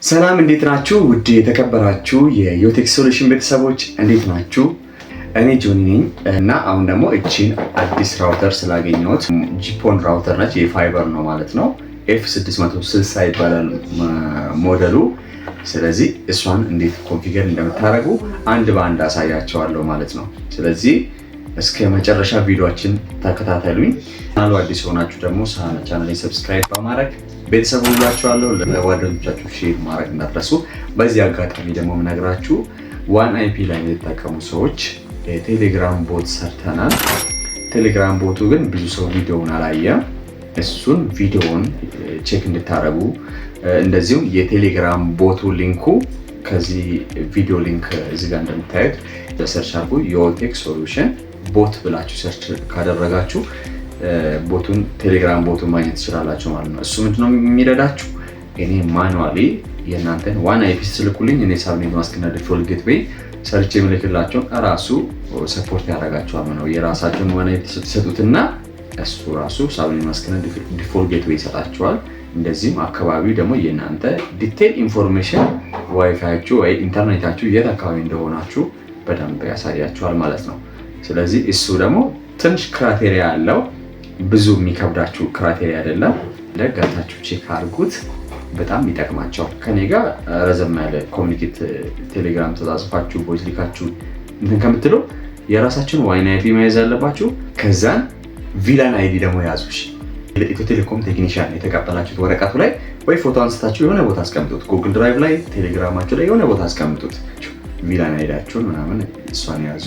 ሰላም እንዴት ናችሁ? ውድ የተከበራችሁ የዮቴክ ሶሉሽን ቤተሰቦች እንዴት ናችሁ? እኔ ጆኒ ነኝ እና አሁን ደግሞ እቺን አዲስ ራውተር ስላገኘሁት ጂፖን ራውተር ነች። የፋይበር ነው ማለት ነው። F660 ይባላል ሞዴሉ። ስለዚህ እሷን እንዴት ኮንፊገር እንደምታደርጉ አንድ በአንድ አሳያቸዋለሁ ማለት ነው። ስለዚህ እስከ መጨረሻ ቪዲዮአችን ተከታተሉኝ። ቻናሉ አዲስ ሆናችሁ ደግሞ ቻናሌን ሰብስክራይብ በማድረግ ቤተሰብ ሁላችኋለሁ። ለጓደኞቻችሁ ሼር ማድረግ እንዳትረሱ። በዚህ አጋጣሚ ደግሞ የምነግራችሁ ዋን አይፒ ላይ የተጠቀሙ ሰዎች የቴሌግራም ቦት ሰርተናል። ቴሌግራም ቦቱ ግን ብዙ ሰው ቪዲዮውን አላየም። እሱን ቪዲዮውን ቼክ እንድታረጉ እንደዚሁም የቴሌግራም ቦቱ ሊንኩ ከዚህ ቪዲዮ ሊንክ እዚህ ጋር እንደምታዩት ሰርች አድርጉ። ዮቴክ ሶሉሽን ቦት ብላችሁ ሰርች ካደረጋችሁ ቦቱን ቴሌግራም ቦቱን ማግኘት ትችላላችሁ ማለት ነው። እሱ ምንድነው የሚረዳችሁ? እኔ ማኑዋሊ የእናንተን ዋን አይፒ ስልኩልኝ እኔ ሳብኔት ማስክና ዲፎልት ጌትዌይ ሰርች የምልክላችሁን ራሱ ሰፖርት ያደርጋችኋል ማለት ነው። የራሳችሁን ዋን አይፒ ስትሰጡትና እሱ ራሱ ሳብኔት ማስክና ዲፎልት ጌትዌይ ይሰጣችኋል። እንደዚህም አካባቢው ደግሞ የእናንተ ዲቴል ኢንፎርሜሽን ዋይፋያችሁ ወይ ኢንተርኔታችሁ የት አካባቢ እንደሆናችሁ በደንብ ያሳያችኋል ማለት ነው። ስለዚህ እሱ ደግሞ ትንሽ ክራይቴሪያ አለው። ብዙ የሚከብዳችሁ ክራይቴሪያ አይደለም። ለጋታችሁ ቼክ አድርጉት፣ በጣም ይጠቅማቸዋል። ከኔ ጋር ረዘም ያለ ኮሚኒኬት ቴሌግራም ተጻጽፋችሁ ቮይስ ሊካችሁ እንትን ከምትሉ የራሳችሁን ዋን አይፒ መያዝ ያለባችሁ። ከዛን ቪላን አይዲ ደግሞ ያዙ። ኢትዮ ቴሌኮም ቴክኒሻን የተቀበላችሁት ወረቀቱ ላይ ወይ ፎቶ አንስታችሁ የሆነ ቦታ አስቀምጡት። ጉግል ድራይቭ ላይ ቴሌግራማችሁ ላይ የሆነ ቦታ አስቀምጡት። ቪላን አይዳችሁን ምናምን እሷን ያዙ።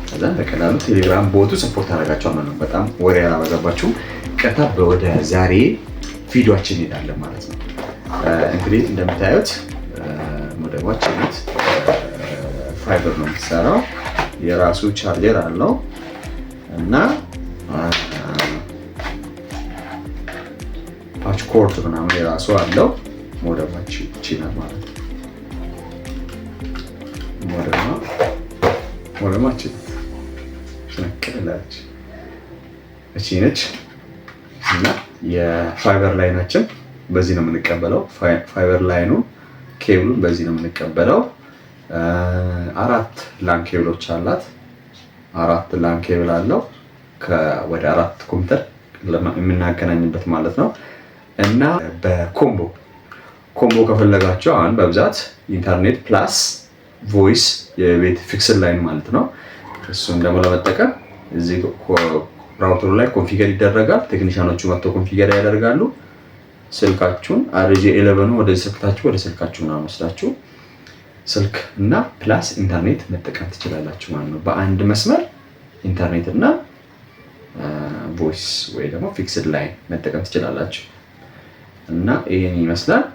ከዛ በቀላሉ ቴሌግራም ቦቱ ሰፖርት አደረጋቸዋል ማለት ነው። በጣም ወሬ ያላበዛባችሁ ቀጥታ ወደ ዛሬ ቪዲዮአችን እንሄዳለን ማለት ነው። እንግዲህ እንደምታዩት ሞዴሏችን ፋይበር ነው የምትሰራው። የራሱ ቻርጀር አለው እና ፓች ኮርድ ምናምን የራሱ አለው። ሞዴሏችን ይችላል ማለት ነው። ሞዴሏችን እቺ ነች እና የፋይበር ላይናችን በዚህ ነው የምንቀበለው። ፋይበር ላይኑ ኬብሉን በዚህ ነው የምንቀበለው። 4 ላን ኬብሎች አላት። 4 ላን ኬብል አለው ወደ 4 ኮምፒውተር የምናገናኝበት ማለት ነው። እና በኮምቦ ከፈለጋቸው አሁን በብዛት ኢንተርኔት ፕላስ ቮይስ የቤት ፊክስድ ላይን ማለት ነው። እሱን ደግሞ ለመጠቀም እዚህ ራውተሩ ላይ ኮንፊገር ይደረጋል። ቴክኒሻኖቹ መጥተው ኮንፊገር ያደርጋሉ። ስልካችሁን RJ11 ወደ ስልካችሁ ምናምን ወስዳችሁ ስልክ እና ፕላስ ኢንተርኔት መጠቀም ትችላላችሁ ማለት ነው። በአንድ መስመር ኢንተርኔት እና ቮይስ ወይ ደግሞ ፊክስድ ላይን መጠቀም ትችላላችሁ እና ይሄን ይመስላል።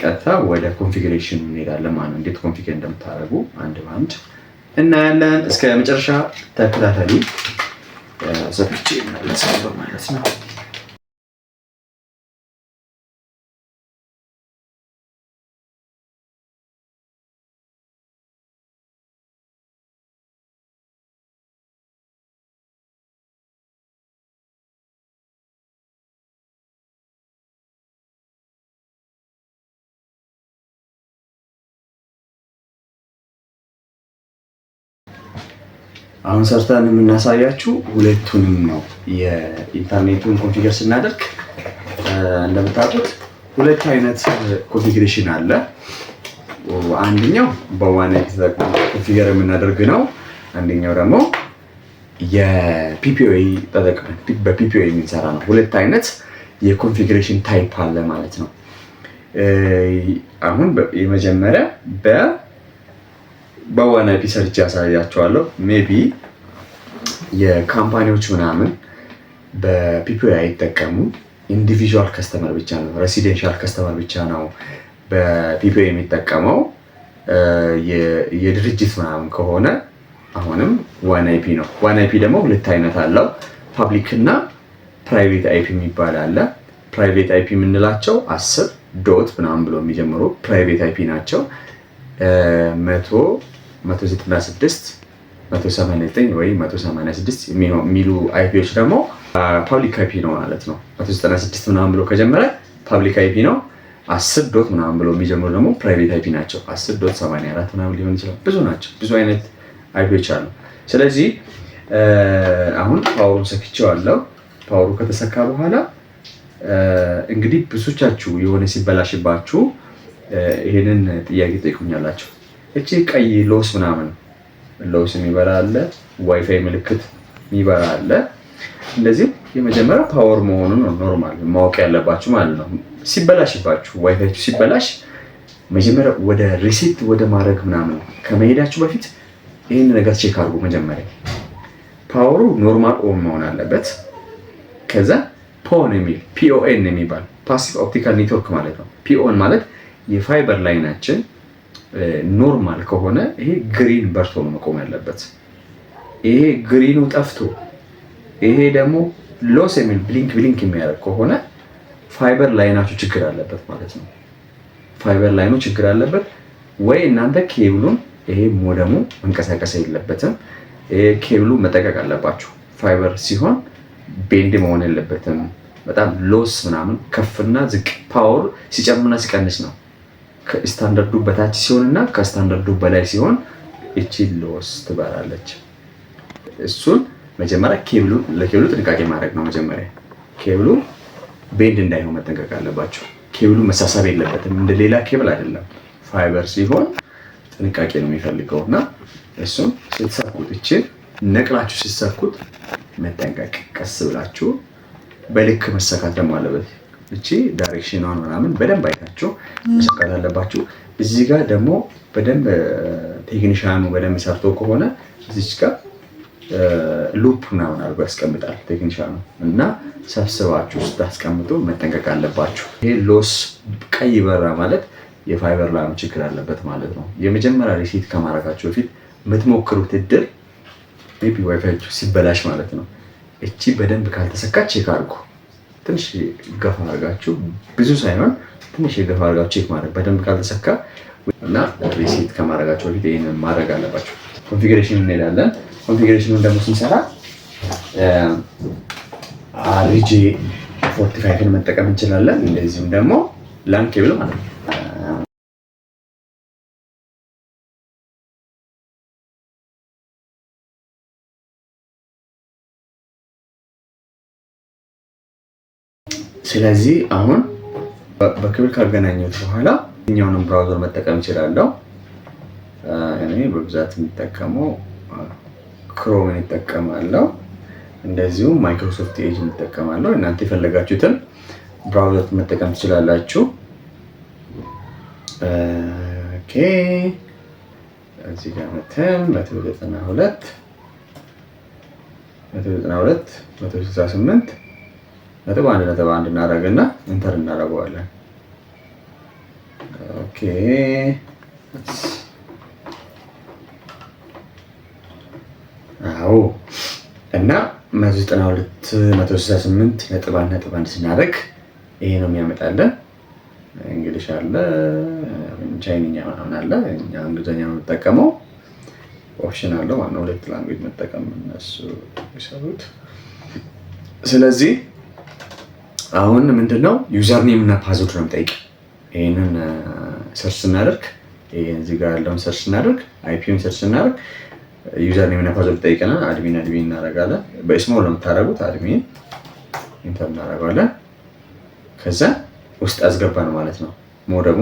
ቀጥታ ወደ ኮንፊግሬሽን እንሄዳለን ማለት ነው። እንዴት ኮንፊገር እንደምታደርጉ አንድ በአንድ እናያለን። እስከ መጨረሻ ተከታተሉ። ዘብቼ መለሳለሁ ማለት ነው። አሁን ሰርተን የምናሳያችሁ ሁለቱንም ነው። የኢንተርኔቱን ኮንፊገር ስናደርግ እንደምታውቁት ሁለት አይነት ኮንፊግሬሽን አለ። አንደኛው በዋን አይፒ ኮንፊገር የምናደርግ ነው። አንደኛው ደግሞ የፒፒኦኢ ተጠቅመን በፒፒኦኢ የምንሰራ ነው። ሁለት አይነት የኮንፊግሬሽን ታይፕ አለ ማለት ነው። አሁን የመጀመሪያ በዋን አይፒ ሰርች ያሳያቸዋለሁ። ሜቢ የካምፓኒዎች ምናምን በፒፒኦኢ አይጠቀሙ። ኢንዲቪዥዋል ከስተመር ብቻ ነው፣ ሬሲደንሻል ከስተመር ብቻ ነው በፒፒኦኢ የሚጠቀመው። የድርጅት ምናምን ከሆነ አሁንም ዋን አይፒ ነው። ዋን አይፒ ደግሞ ሁለት አይነት አለው፣ ፐብሊክ እና ፕራይቬት አይፒ የሚባል አለ። ፕራይቬት አይፒ የምንላቸው 10 ዶት ምናምን ብሎ የሚጀምሩ ፕራይቬት አይፒ ናቸው። 196 189 ወይ 186 የሚሉ አይፒዎች ደግሞ ፐብሊክ አይፒ ነው ማለት ነው። 196 ምናምን ብሎ ከጀመረ ፐብሊክ አይፒ ነው። 10 ዶት ምናምን ብሎ የሚጀምሩ ደግሞ ፕራይቬት አይፒ ናቸው። 10 ዶት 84 ምናምን ሊሆን ይችላል። ብዙ ናቸው፣ ብዙ አይነት አይፒዎች አሉ። ስለዚህ አሁን ፓወሩን ሰክቼዋለሁ። ፓወሩ ከተሰካ በኋላ እንግዲህ ብዙቻችሁ የሆነ ሲበላሽባችሁ ይሄንን ጥያቄ ጠይቁኛላችሁ። እቺ ቀይ ሎስ ምናምን ሎስ የሚበራ አለ፣ ዋይፋይ ምልክት የሚበራ አለ። እንደዚህ የመጀመሪያው ፓወር መሆኑን ኖርማል ማወቅ ያለባችሁ ማለት ነው። ሲበላሽባችሁ ዋይፋይ ሲበላሽ መጀመሪያ ወደ ሪሴት ወደ ማድረግ ምናምን ከመሄዳችሁ በፊት ይህን ነገር ቼክ አድርጉ። መጀመሪያ ፓወሩ ኖርማል ኦን መሆን አለበት። ከዛ ፖን የሚል ፒኦኤን የሚባል ፓሲቭ ኦፕቲካል ኔትወርክ ማለት ነው። ፒኦን ማለት የፋይበር ላይናችን ኖርማል ከሆነ ይሄ ግሪን በርቶ ነው መቆም ያለበት። ይሄ ግሪኑ ጠፍቶ ይሄ ደግሞ ሎስ የሚል ብሊንክ የሚያደርግ ከሆነ ፋይበር ላይናችሁ ችግር አለበት ማለት ነው። ፋይበር ላይኑ ችግር አለበት ወይ እናንተ ኬብሉን ይሄ ሞደሙ መንቀሳቀስ የለበትም። ይሄ ኬብሉ መጠቀቅ አለባችሁ። ፋይበር ሲሆን ቤንድ መሆን የለበትም። በጣም ሎስ ምናምን ከፍና ዝቅ ፓወር ሲጨምርና ሲቀንስ ነው። ከስታንዳርዱ በታች ሲሆንና ከስታንዳርዱ በላይ ሲሆን እቺ ሎስ ትበራለች። እሱን መጀመሪያ ለኬብሉ ጥንቃቄ ማድረግ ነው። መጀመሪያ ኬብሉ ቤንድ እንዳይሆን መጠንቀቅ አለባቸው። ኬብሉ መሳሳብ የለበትም። እንደሌላ ኬብል አይደለም። ፋይበር ሲሆን ጥንቃቄ ነው የሚፈልገው እና እሱን ስትሰኩት እቺን ነቅላችሁ ስትሰኩት መጠንቀቅ፣ ቀስ ብላችሁ በልክ መሰካት ደግሞ አለበት። እቺ ዳይሬክሽኗን ምናምን በደንብ አይታችሁ መሰካት አለባችሁ። እዚህ ጋር ደግሞ በደንብ ቴክኒሻኑ በደንብ ሰርቶ ከሆነ እዚች ጋር ሉፕ ምናምን አድርጎ ያስቀምጣል ቴክኒሻኑ እና ሰብስባችሁ ስታስቀምጡ መጠንቀቅ አለባችሁ። ይሄ ሎስ ቀይ በራ ማለት የፋይበር ላይኑ ችግር አለበት ማለት ነው። የመጀመሪያ ሪሴት ከማድረጋችሁ በፊት የምትሞክሩት እድል ሜይ ቢ ዋይፋያችሁ ሲበላሽ ማለት ነው። እቺ በደንብ ካልተሰካች ቼክ አድርጉ። ትንሽ ገፋ አድርጋችሁ ብዙ ሳይሆን ትንሽ የገፋ አድርጋችሁ ቼክ ማድረግ በደንብ ካልተሰካ እና ሪሴት ከማድረጋችሁ በፊት ይሄንን ማድረግ አለባችሁ። ኮንፊግሬሽን እንሄዳለን። ኮንፊግሬሽኑን ደግሞ ስንሰራ አርጂ 45ን መጠቀም እንችላለን። እንደዚሁም ደግሞ ላን ኬብል ማለት ነው። ስለዚህ አሁን በኬብል ካገናኘሁት በኋላ የትኛውንም ብራውዘር መጠቀም እችላለሁ። እኔ በብዛት የምጠቀመው ክሮምን ይጠቀማለሁ። እንደዚሁም ማይክሮሶፍት ኤጅ እንጠቀማለሁ። እናንተ የፈለጋችሁትን ብራውዘር መጠቀም ትችላላችሁ። ኦኬ እዚህ ጋር መተን 192 168 1.1 እናደርግና ኢንተር እናደርገዋለን። ኦኬ አዎ እና 192 168.1 ስናደርግ ይሄ ነው የሚያመጣልን። እንግሊሽ አለ፣ ቻይንኛ ምናምን አለ። እኛ እንግሊዝኛ ነው የምንጠቀመው። ኦፕሽን አለው ማለት ነው፣ ሁለት ላንጉዌጅ መጠቀም እነሱ ይሰሩት። ስለዚህ አሁን ምንድነው ዩዘር ኔም እና ፓስወርድ ነው የምጠይቅ። ይሄንን ሰርች ስናደርግ ይሄን እዚህ ጋር ያለውን ሰርች ስናደርግ አይፒውን ሰርች ስናደርግ ዩዘር ኔም እና ፓስወርድ ጠይቀናል። አድሚን እናደርጋለን። በስሞል ነው የምታደርጉት። አድሚን ኢንተር እናደርጋለን። ከዛ ውስጥ አስገባን ማለት ነው። ሞደሙ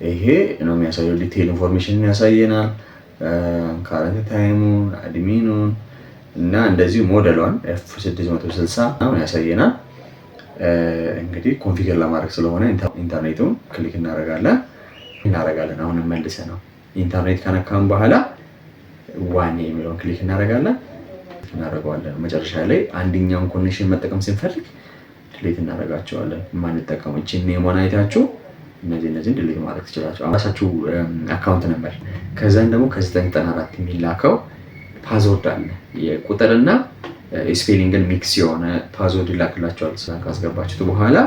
ይሄ ነው የሚያሳየው። ዲቴይል ኢንፎርሜሽን ያሳየናል። ካረንት ታይሙን፣ አድሚኑን እና እንደዚሁ ሞዴሏን F660 አሁን ያሳየናል። እንግዲህ ኮንፊገር ለማድረግ ስለሆነ ኢንተርኔቱን ክሊክ እናደርጋለን። አሁን መልሰ ነው ኢንተርኔት ከነካም በኋላ ዋን የሚለውን ክሊክ እናደርገዋለን። መጨረሻ ላይ አንደኛውን ኮኔክሽን መጠቀም ስንፈልግ ዲሊት እናደርጋቸዋለን። የማንጠቀመው እቺ ኔሞን አይታችሁ እነዚህን ዲሊት ማድረግ ትችላላችሁ። አራሳችሁ አካውንት ነበር። ከዛን ደግሞ ከ994 የሚላከው ፓስወርድ አለ። የቁጥርና ስፔሊንግን ሚክስ የሆነ ፓስወርድ ይላክላችኋል። ካስገባችሁት በኋላ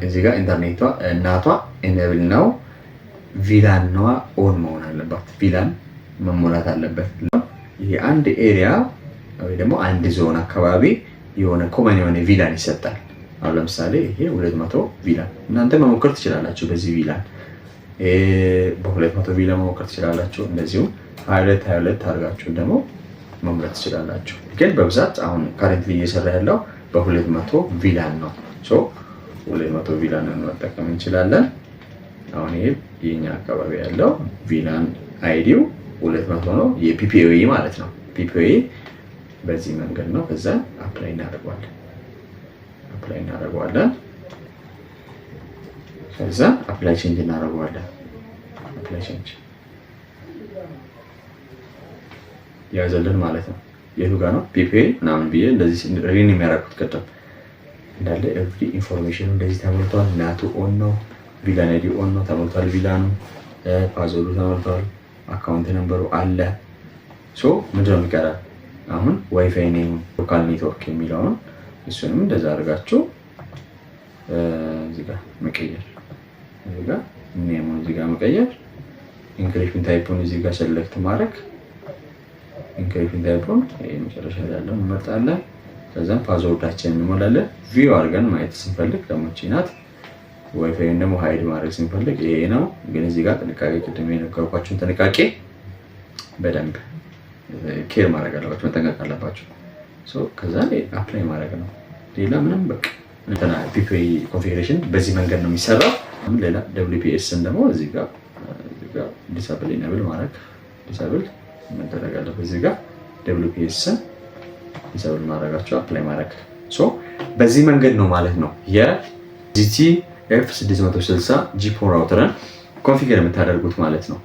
እዚህ ጋር ኢንተርኔቷ እናቷ ኢኔብል ነው። ቪላንዋ ኦን መሆን አለባት። ቪላን መሞላት አለበት። ይሄ አንድ ኤሪያ ወይ ደግሞ አንድ ዞን አካባቢ የሆነ ኮመን የሆነ ቪላን ይሰጣል። አሁን ለምሳሌ ይሄ 200 ቪላን እናንተ መሞከር ትችላላችሁ። በዚህ ቪላን በ200 ቪላን መሞከር ትችላላችሁ። እንደዚሁም 22 አድርጋችሁ ደግሞ መምረጥ ትችላላችሁ። ግን በብዛት አሁን ካረንትሊ እየሰራ ያለው በ200 ቪላን ነው። 200 ቪላን መጠቀም እንችላለን። አሁን ይሄ የኛ አካባቢ ያለው ቪላን አይዲው 200 ነው። የፒፒኦኢ ማለት ነው። ፒፒኦኢ በዚህ መንገድ ነው። ከዛ አፕላይ እናደርገዋለን። ከዛ አፕላይ ቼንጅ እናደርገዋለን። አፕላይ ቼንጅ ያዘልን ማለት ነው። የቱ ጋር ነው ፒፒኦኢ ምናምን ብዬ እንደዚህ ሪን የሚያደርጉት ቀደም እንዳለ ኤቭሪ ኢንፎርሜሽን እንደዚህ ተሞልቷል። ናቱ ኦን ነው። ቪላን አይዲ ኦን ነው ተሞልቷል። ቪላኑ ፓስወርዱ ተሞልቷል። አካውንት ነምበሩ አለ። ምንድን ነው የሚቀረው አሁን? ዋይፋይ ኔም ሎካል ኔትወርክ የሚለውን እሱንም እንደዛ አድርጋችሁ እዚህ ጋር መቀየር፣ እዚህ ጋር ኔሙን እዚህ ጋር መቀየር፣ ኢንክሪፕሽን ታይፑን እዚህ ጋር ሴሌክት ማድረግ፣ ኢንክሪፕሽን ታይፑን ይሄ መጨረሻ ላይ ያለው እንመርጣለን። ከዛም ፓስወርዳችንን እንሞላለን። ቪው አድርገን ማየት ስንፈልግ ደግሞ እቺ ናት። ዋይፋይን ደግሞ ሃይድ ማድረግ ስንፈልግ ይሄ ነው። ግን እዚህ ጋር ጥንቃቄ ቅድም የነገርኳችሁን ጥንቃቄ በደንብ ኬር ማድረግ አለባችሁ፣ መጠንቀቅ አለባችሁ። ከዛ አፕላይ ማድረግ ነው። ሌላ ምንም በቃ እንትና ፒፒኦኢ ኮንፊግሬሽን በዚህ መንገድ ነው የሚሰራው። ሌላ WPSን ደግሞ እዚህ ጋር ዲሳብል ኢኔብል ማድረግ፣ ዲሳብል መደረግ አለበት። እዚህ ጋር WPSን ዲሳብል ማድረጋቸው አፕላይ ማድረግ። በዚህ መንገድ ነው ማለት ነው የGTF660 ጂፖን ራውተርን ኮንፊገር የምታደርጉት ማለት ነው።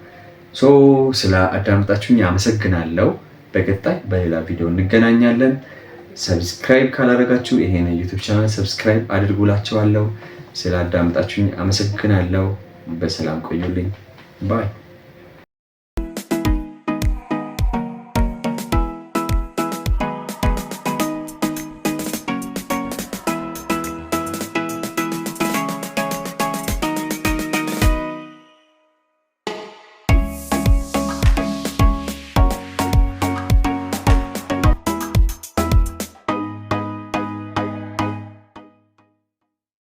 ስለ አዳመጣችሁኝ አመሰግናለሁ። በቀጣይ በሌላ ቪዲዮ እንገናኛለን። ሰብስክራይብ ካላደረጋችሁ ይሄን ዩቲዩብ ቻናል ሰብስክራይብ አድርጉላችኋለሁ። ስለ አዳመጣችሁኝ አመሰግናለሁ። በሰላም ቆዩልኝ። ባይ